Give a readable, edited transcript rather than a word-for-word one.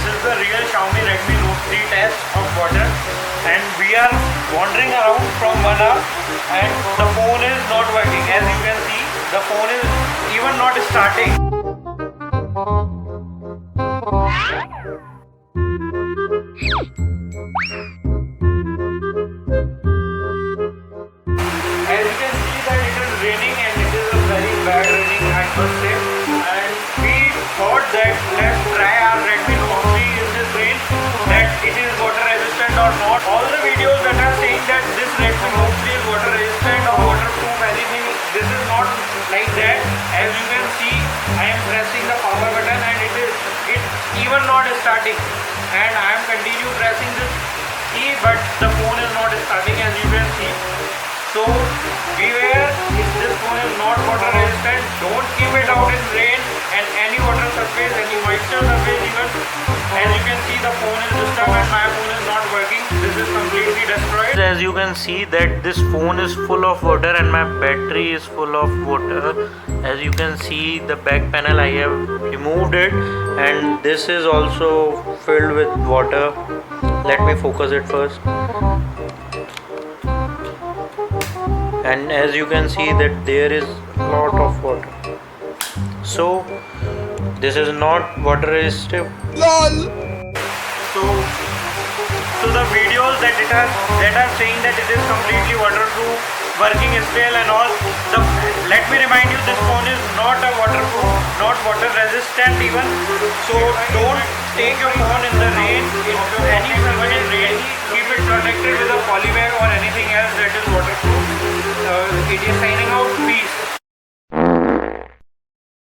is the real Xiaomi Redmi Note 3 test of water, and we are wandering around from 1 hour and the phone is not working. As you can see, the phone is even not starting. As you can see that it is raining, and it is a very bad raining, I must say. And we thought that let's try our Redmi Note 3 in this rain, that it is water resistant or not. All the videos that are saying that this Redmi Note 3 is water resistant or waterproof, anything, this is not like that. As you can see, I am pressing the power button and it even not starting, and I am continue pressing this key, but the phone is not starting, as you can see. So beware, if this phone is not water resistant, don't keep it out in rain and any water surface, any moisture surface even. As you can see, the phone is disturbed and my phone is not working. This is completely destroyed. As you can see that this phone is full of water and my battery is full of water. As you can see, the back panel, I have removed it, and this is also filled with water. Let me focus it first. And as you can see that there is lot of water, so this is not water resistive. So the videos that are saying that it is completely waterproof, working still and all, let me remind you, this phone is not a waterproof, not water resistant even. So don't take your phone in the rain, into any even in rain. Keep it protected with a poly bag or anything else that is waterproof. It is signing out. Peace.